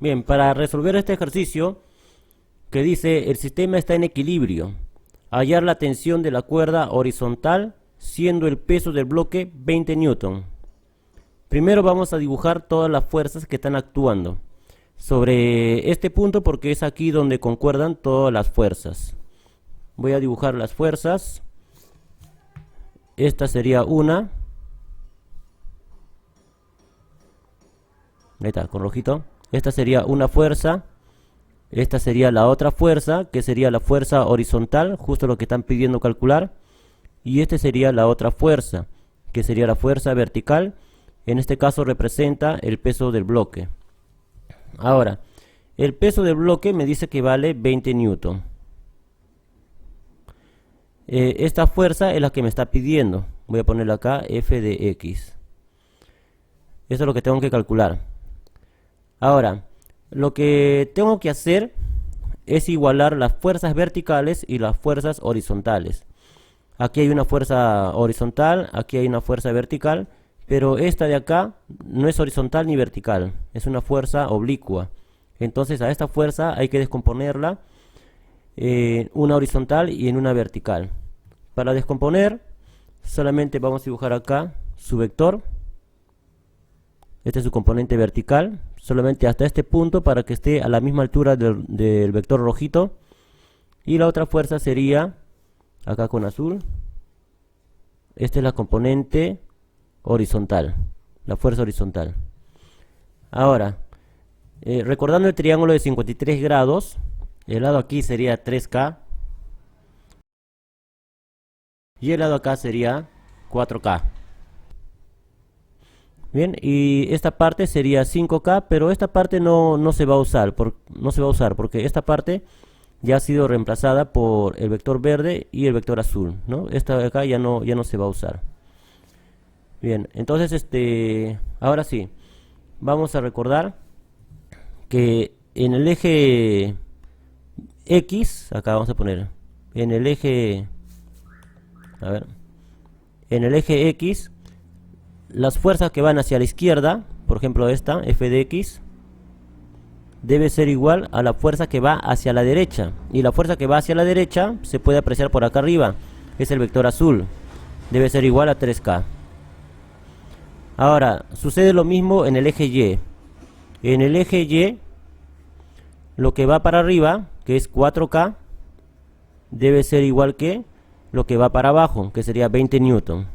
Bien, para resolver este ejercicio que dice el sistema está en equilibrio, hallar la tensión de la cuerda horizontal siendo el peso del bloque 20 newton. Primero vamos a dibujar todas las fuerzas que están actuando sobre este punto porque es aquí donde concuerdan todas las fuerzas. Voy a dibujar las fuerzas. Esta sería una. Ahí está, con rojito. Esta sería una fuerza. Esta sería la otra fuerza, que sería la fuerza horizontal, justo lo que están pidiendo calcular. Y esta sería la otra fuerza, que sería la fuerza vertical. En este caso representa el peso del bloque. Ahora, el peso del bloque me dice que vale 20 newton. Esta fuerza es la que me está pidiendo. Voy a ponerla acá, F de X. Eso es lo que tengo que calcular. Ahora, lo que tengo que hacer es igualar las fuerzas verticales y las fuerzas horizontales. Aquí hay una fuerza horizontal, aquí hay una fuerza vertical, pero esta de acá no es horizontal ni vertical, es una fuerza oblicua. Entonces a esta fuerza hay que descomponerla en una horizontal y en una vertical. Para descomponer, solamente vamos a dibujar acá su vector. Este es su componente vertical, solamente hasta este punto para que esté a la misma altura del vector rojito. Y la otra fuerza sería, acá con azul, esta es la componente horizontal, la fuerza horizontal. Ahora, recordando el triángulo de 53 grados, el lado aquí sería 3K y el lado acá sería 4K. Bien, y esta parte sería 5K, pero esta parte no se va a usar, porque esta parte ya ha sido reemplazada por el vector verde y el vector azul, ¿no? Esta de acá ya no se va a usar. Bien, entonces ahora sí, vamos a recordar que en el eje X, acá vamos a poner, en el eje, a ver, en el eje X, las fuerzas que van hacia la izquierda, por ejemplo esta, F de X, debe ser igual a la fuerza que va hacia la derecha. Y la fuerza que va hacia la derecha se puede apreciar por acá arriba, es el vector azul, debe ser igual a 3K. Ahora, sucede lo mismo en el eje Y. En el eje Y, lo que va para arriba, que es 4K, debe ser igual que lo que va para abajo, que sería 20 newton.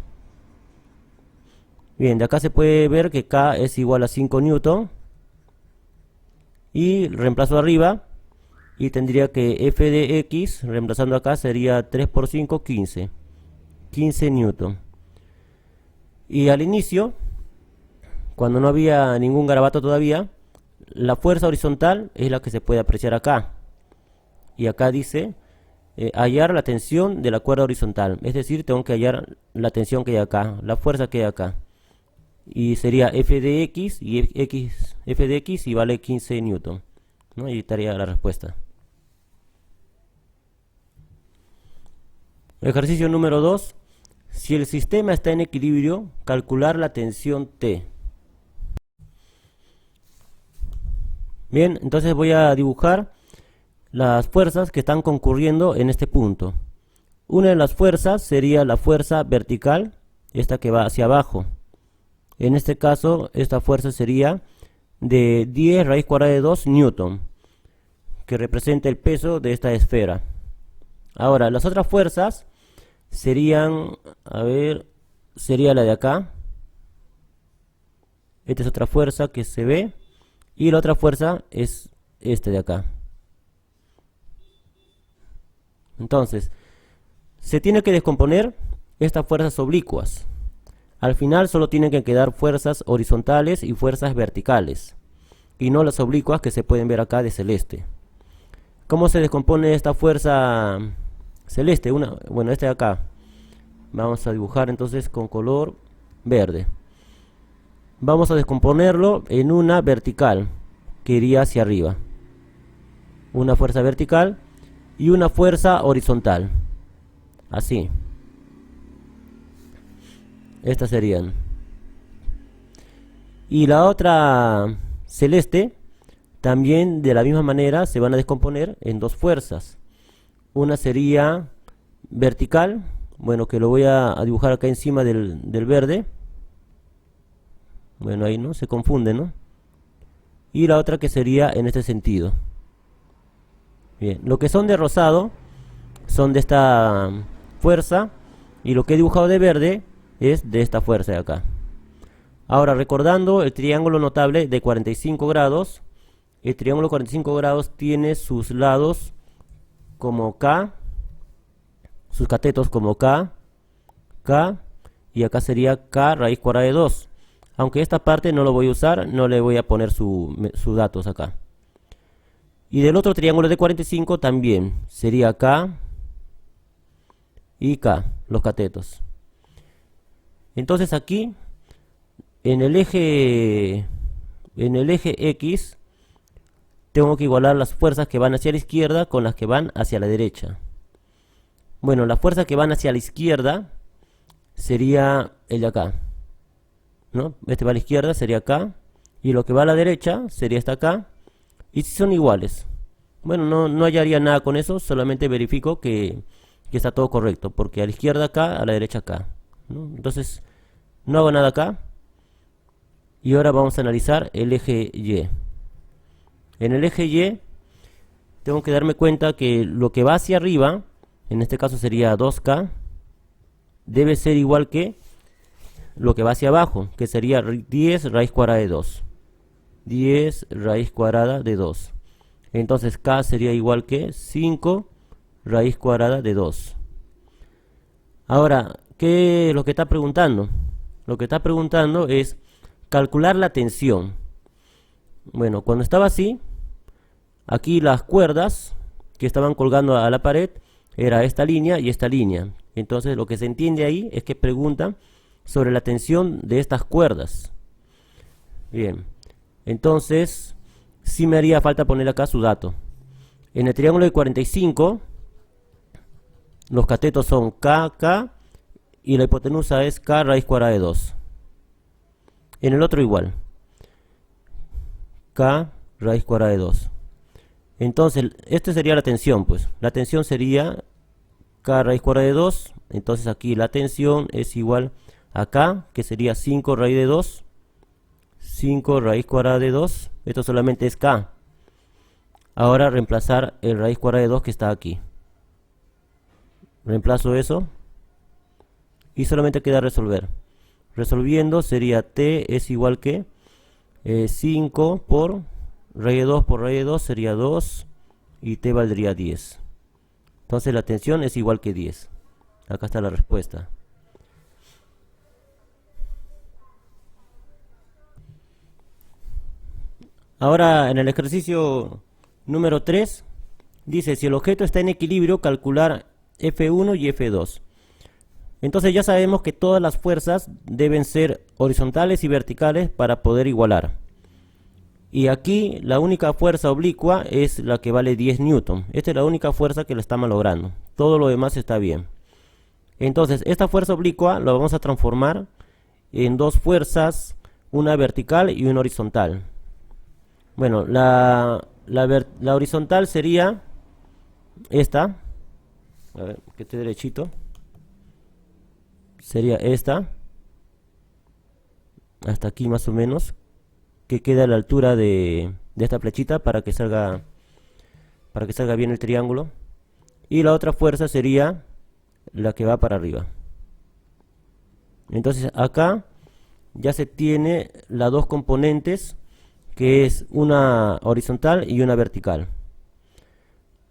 Bien, de acá se puede ver que K es igual a 5 newton. Y reemplazo arriba y tendría que F de X, reemplazando acá, sería 3 por 5, 15. 15 newton. Y al inicio, cuando no había ningún garabato todavía, la fuerza horizontal es la que se puede apreciar acá. Y acá dice hallar la tensión de la cuerda horizontal. Es decir, tengo que hallar la tensión que hay acá, la fuerza que hay acá. Y sería F de X y F de X y vale 15 newton, ¿no? Y estaría la respuesta. Ejercicio número 2. Si el sistema está en equilibrio, calcular la tensión T. Bien, entonces voy a dibujar las fuerzas que están concurriendo en este punto. Una de las fuerzas sería la fuerza vertical, esta que va hacia abajo. En este caso, esta fuerza sería de 10 raíz cuadrada de 2 newton, que representa el peso de esta esfera. Ahora, las otras fuerzas serían, a ver, sería la de acá. Esta es otra fuerza que se ve. Y la otra fuerza es esta de acá. Entonces, se tiene que descomponer estas fuerzas oblicuas. Al final solo tienen que quedar fuerzas horizontales y fuerzas verticales, y no las oblicuas que se pueden ver acá de celeste. ¿Cómo se descompone esta fuerza celeste? Bueno, esta de acá. Vamos a dibujar entonces con color verde. Vamos a descomponerlo en una vertical, que iría hacia arriba. Una fuerza vertical y una fuerza horizontal. Así. Estas serían. Y la otra celeste también de la misma manera se van a descomponer en dos fuerzas. Una sería vertical, bueno, que lo voy a dibujar acá encima del verde. Bueno, ahí no se confunde, ¿no? Y la otra que sería en este sentido. Bien, lo que son de rosado son de esta fuerza, y lo que he dibujado de verde es de esta fuerza de acá. Ahora, recordando el triángulo notable de 45 grados, el triángulo 45 grados tiene sus lados como K, sus catetos como K, K, y acá sería K raíz cuadrada de 2. Aunque esta parte no lo voy a usar, no le voy a poner sus datos acá. Y del otro triángulo de 45 también sería K y K, los catetos. Entonces aquí, en el eje X, tengo que igualar las fuerzas que van hacia la izquierda con las que van hacia la derecha. Bueno, las fuerzas que van hacia la izquierda sería el de acá, ¿no? Este va a la izquierda, sería acá, y lo que va a la derecha sería esta acá. Y si son iguales, bueno, no hallaría nada con eso, solamente verifico que está todo correcto, porque a la izquierda acá, a la derecha acá, ¿no? Entonces no hago nada acá. Y ahora vamos a analizar el eje Y. En el eje Y tengo que darme cuenta que lo que va hacia arriba, en este caso sería 2K, debe ser igual que lo que va hacia abajo, que sería 10 raíz cuadrada de 2. 10 raíz cuadrada de 2. Entonces K sería igual que 5 raíz cuadrada de 2. Ahora, ¿qué es lo que está preguntando? Lo que está preguntando es calcular la tensión. Bueno, cuando estaba así, aquí las cuerdas que estaban colgando a la pared era esta línea y esta línea. Entonces lo que se entiende ahí es que pregunta sobre la tensión de estas cuerdas. Bien, entonces sí me haría falta poner acá su dato. En el triángulo de 45, los catetos son K, K, y la hipotenusa es K raíz cuadrada de 2. En el otro igual, K raíz cuadrada de 2. Entonces, esta sería la tensión, pues. La tensión sería K raíz cuadrada de 2. Entonces aquí la tensión es igual a K, que sería 5 raíz de 2. 5 raíz cuadrada de 2. Esto solamente es K. Ahora reemplazar el raíz cuadrada de 2 que está aquí. Reemplazo eso. Y solamente queda resolver. Resolviendo sería T es igual que 5 por raíz de 2 por raíz de 2 sería 2. Y T valdría 10. Entonces la tensión es igual que 10. Acá está la respuesta. Ahora en el ejercicio número 3 dice: si el objeto está en equilibrio, calcular F1 y F2. Entonces ya sabemos que todas las fuerzas deben ser horizontales y verticales para poder igualar. Y aquí la única fuerza oblicua es la que vale 10 newton. Esta es la única fuerza que la está malogrando. Todo lo demás está bien. Entonces esta fuerza oblicua la vamos a transformar en dos fuerzas, una vertical y una horizontal. Bueno, la horizontal sería esta. A ver, que esté derechito. Sería esta. Hasta aquí más o menos. Que queda a la altura de esta flechita para que salga bien el triángulo. Y la otra fuerza sería la que va para arriba. Entonces acá ya se tiene las dos componentes, que es una horizontal y una vertical.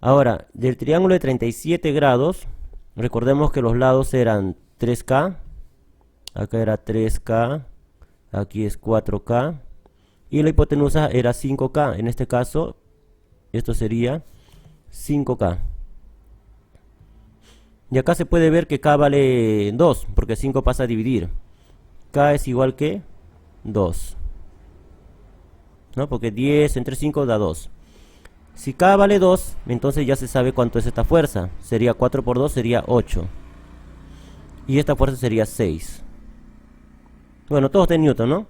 Ahora, del triángulo de 37 grados, recordemos que los lados eran 3K, acá era 3K, aquí es 4K, y la hipotenusa era 5K. En este caso, esto sería 5K. Y acá se puede ver que K vale 2, porque 5 pasa a dividir. K es igual que 2, ¿no? Porque 10 entre 5 da 2. Si K vale 2, entonces ya se sabe cuánto es esta fuerza. Sería 4 por 2, sería 8. Y esta fuerza sería 6. Bueno, todo está en newton, ¿no?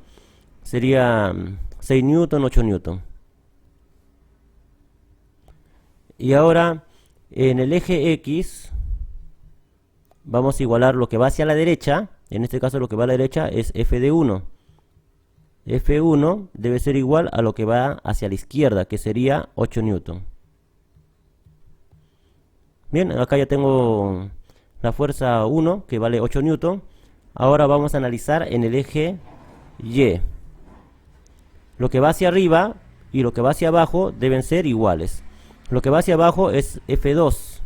Sería 6 newton, 8 newton. Y ahora en el eje X vamos a igualar lo que va hacia la derecha. En este caso lo que va a la derecha es f de 1. F1 debe ser igual a lo que va hacia la izquierda, que sería 8 newton. Bien, acá ya tengo la fuerza 1, que vale 8 newton. Ahora vamos a analizar en el eje Y. Lo que va hacia arriba y lo que va hacia abajo deben ser iguales. Lo que va hacia abajo es F2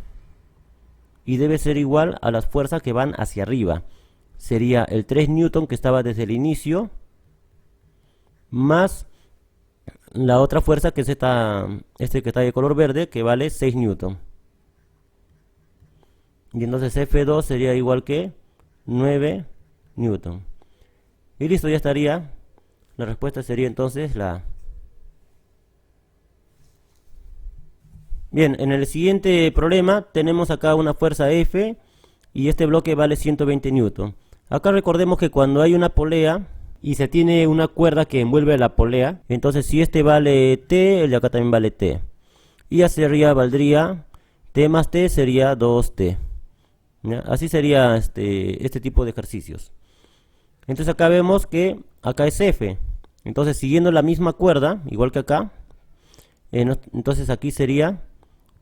y debe ser igual a las fuerzas que van hacia arriba. Sería el 3 newton que estaba desde el inicio, más la otra fuerza que es que está de color verde, que vale 6 newton. Y entonces F2 sería igual que 9 newton. Y listo, ya estaría. La respuesta sería entonces la A. Bien, en el siguiente problema tenemos acá una fuerza F y este bloque vale 120 newton. Acá recordemos que cuando hay una polea y se tiene una cuerda que envuelve a la polea, entonces si este vale T, el de acá también vale T. Y hacia arriba valdría T más T sería 2T. ¿Ya? Así sería este tipo de ejercicios. Entonces acá vemos que acá es F. Entonces siguiendo la misma cuerda, igual que acá, entonces aquí sería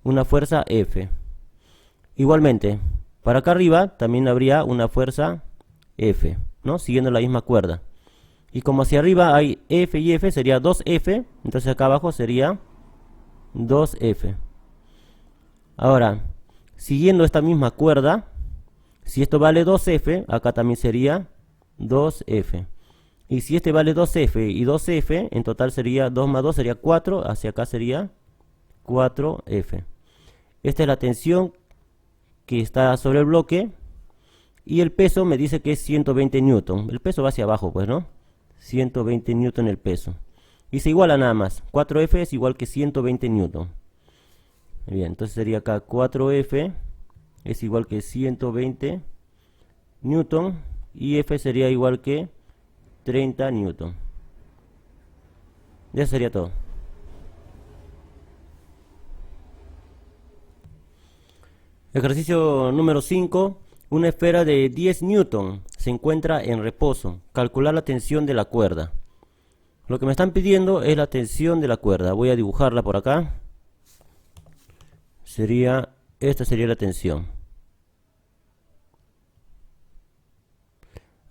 una fuerza F. Igualmente, para acá arriba también habría una fuerza F, ¿no? Siguiendo la misma cuerda. Y como hacia arriba hay F y F, sería 2F, entonces acá abajo sería 2F. Ahora, siguiendo esta misma cuerda, si esto vale 2F, acá también sería 2F. Y si este vale 2F y 2F, en total sería 2 más 2 sería 4, hacia acá sería 4F. Esta es la tensión que está sobre el bloque. Y el peso me dice que es 120 newton. El peso va hacia abajo, pues, ¿no? 120 newton el peso. Y se iguala nada más. 4F es igual que 120 newton. Bien, entonces sería acá 4F es igual que 120 newton. Y F sería igual que 30 newton. Ya sería todo. Ejercicio número 5. Una esfera de 10 newton se encuentra en reposo. Calcular la tensión de la cuerda. Lo que me están pidiendo es la tensión de la cuerda. Voy a dibujarla por acá. Esta sería la tensión.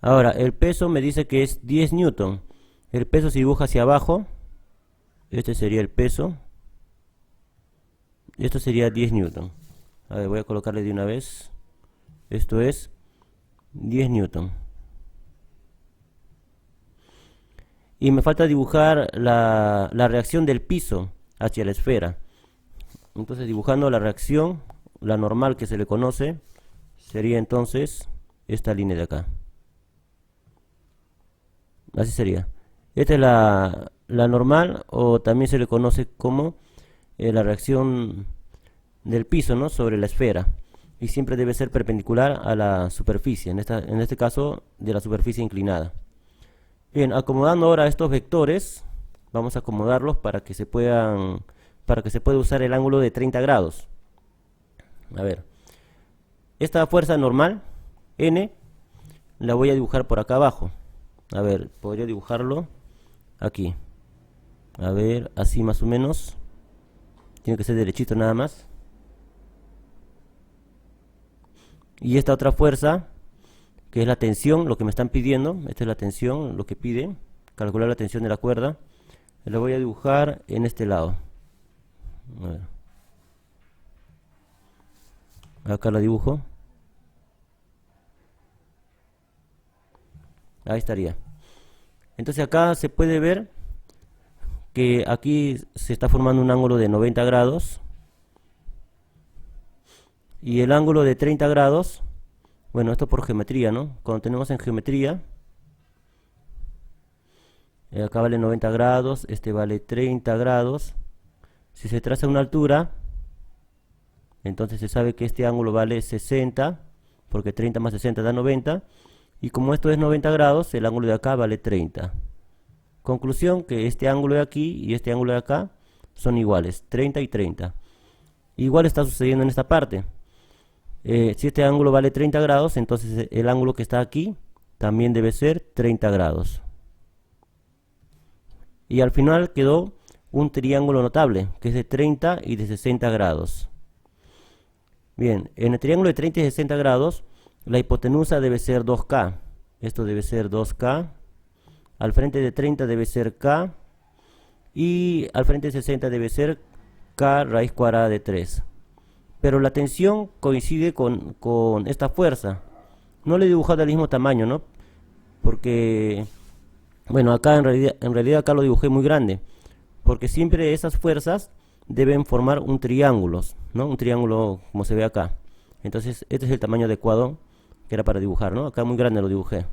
Ahora, el peso me dice que es 10 newton. El peso se dibuja hacia abajo. Este sería el peso. Esto sería 10 newton. A ver, voy a colocarle de una vez. Esto es 10 newton. Y me falta dibujar la reacción del piso hacia la esfera. Entonces, dibujando la reacción, la normal que se le conoce, sería entonces esta línea de acá. Así sería. Esta es la normal, o también se le conoce como la reacción del piso, ¿no?, sobre la esfera. Y siempre debe ser perpendicular a la superficie, en este caso de la superficie inclinada. Bien, acomodando ahora estos vectores, vamos a acomodarlos para que se pueda usar el ángulo de 30 grados. A ver, esta fuerza normal, N, la voy a dibujar por acá abajo. A ver, podría dibujarlo aquí. A ver, así más o menos. Tiene que ser derechito nada más. Y esta otra fuerza, que es la tensión, lo que me están pidiendo. Esta es la tensión, lo que pide. Calcular la tensión de la cuerda. La voy a dibujar en este lado. A ver. Acá la dibujo. Ahí estaría. Entonces acá se puede ver que aquí se está formando un ángulo de 90 grados. Y el ángulo de 30 grados, bueno, esto por geometría, ¿no? Cuando tenemos en geometría, acá vale 90 grados, este vale 30 grados. Si se traza una altura, entonces se sabe que este ángulo vale 60, porque 30 más 60 da 90. Y como esto es 90 grados, el ángulo de acá vale 30. Conclusión, que este ángulo de aquí y este ángulo de acá son iguales, 30 y 30. igual está sucediendo en esta parte. Si este ángulo vale 30 grados, entonces el ángulo que está aquí también debe ser 30 grados. Y al final quedó un triángulo notable, que es de 30 y de 60 grados. Bien, en el triángulo de 30 y 60 grados, la hipotenusa debe ser 2K. Esto debe ser 2K. Al frente de 30 debe ser K. Y al frente de 60 debe ser K raíz cuadrada de 3. Pero la tensión coincide con esta fuerza. No le he dibujado del mismo tamaño, ¿no? Porque, bueno, acá en realidad acá lo dibujé muy grande. Porque siempre esas fuerzas deben formar un triángulo, ¿no? Un triángulo como se ve acá. Entonces, este es el tamaño adecuado que era para dibujar, ¿no? Acá muy grande lo dibujé.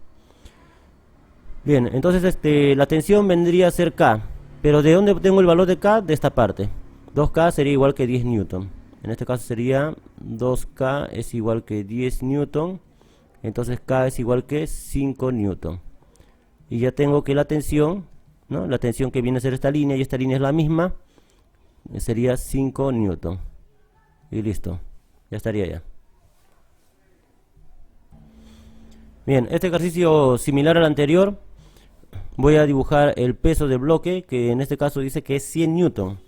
Bien, entonces la tensión vendría a ser K. Pero ¿de dónde obtengo el valor de K? De esta parte. 2K sería igual que 10 newton. En este caso sería 2K es igual que 10 newton. Entonces K es igual que 5 newton. Y ya tengo que la tensión, ¿no? La tensión que viene a ser esta línea, y esta línea es la misma, sería 5 newton. Y listo, ya estaría ya. Bien, este ejercicio similar al anterior. Voy a dibujar el peso del bloque, que en este caso dice que es 100 newton.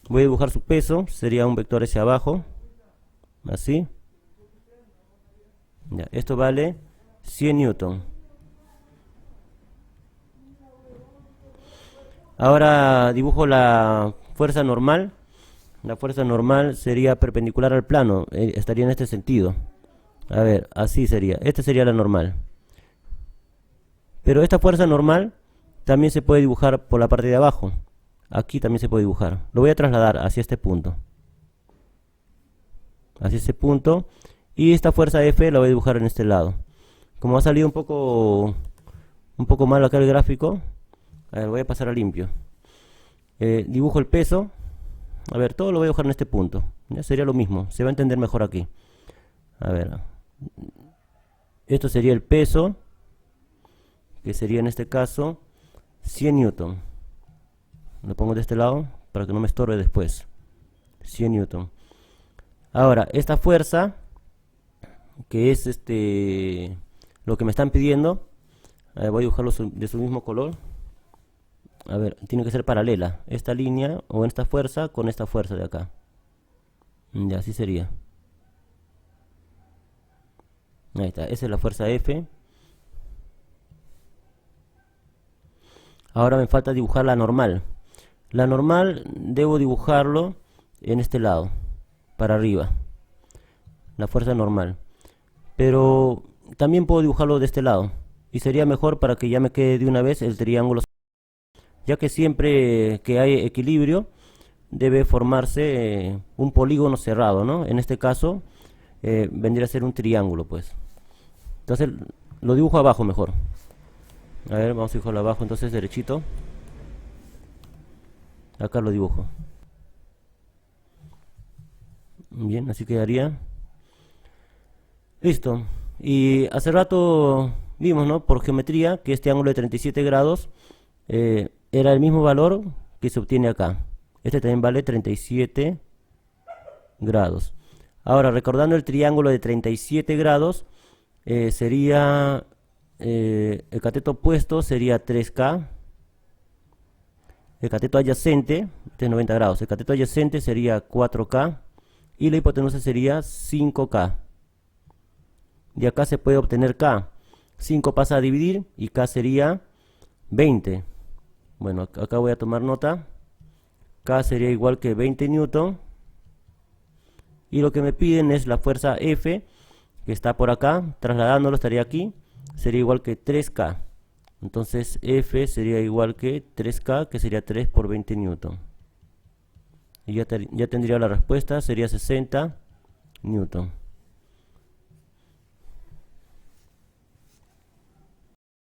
Voy a dibujar su peso, sería un vector hacia abajo, así. Ya, esto vale 100 newton. Ahora dibujo la fuerza normal. La fuerza normal sería perpendicular al plano, estaría en este sentido. A ver, así sería, esta sería la normal. Pero esta fuerza normal también se puede dibujar por la parte de abajo. Aquí también se puede dibujar. Lo voy a trasladar hacia este punto. Hacia ese punto. Y esta fuerza F la voy a dibujar en este lado. Como ha salido un poco mal acá el gráfico, a ver, voy a pasar a limpio. Dibujo el peso. A ver, todo lo voy a dibujar en este punto. Ya sería lo mismo. Se va a entender mejor aquí. A ver. Esto sería el peso, que sería en este caso 100 newton. Lo pongo de este lado para que no me estorbe después. 100 newton. Ahora, esta fuerza, que es lo que me están pidiendo, voy a dibujarlo de su mismo color. A ver, tiene que ser paralela esta línea o esta fuerza con esta fuerza de acá. Ya, así sería. Ahí está, esa es la fuerza F. Ahora me falta dibujar la normal. La normal debo dibujarlo en este lado, para arriba. La fuerza normal. Pero también puedo dibujarlo de este lado. Y sería mejor para que ya me quede de una vez el triángulo. Ya que siempre que hay equilibrio debe formarse un polígono cerrado, ¿no? En este caso vendría a ser un triángulo, pues. Entonces lo dibujo abajo mejor. A ver, vamos a dibujarlo abajo, entonces derechito. Acá lo dibujo. Bien, así quedaría. Listo. Y hace rato vimos, ¿no? Por geometría, que este ángulo de 37 grados era el mismo valor que se obtiene acá. Este también vale 37 grados. Ahora, recordando el triángulo de 37 grados, sería el cateto opuesto sería 3K. El cateto adyacente, este es 90 grados, el cateto adyacente sería 4K y la hipotenusa sería 5K. Y acá se puede obtener K. 5 pasa a dividir y K sería 20. Bueno, acá voy a tomar nota. K sería igual que 20 newton. Y lo que me piden es la fuerza F, que está por acá, trasladándolo estaría aquí, sería igual que 3K. Entonces F sería igual que 3K, que sería 3 por 20 newton. Y ya tendría la respuesta, sería 60 newton.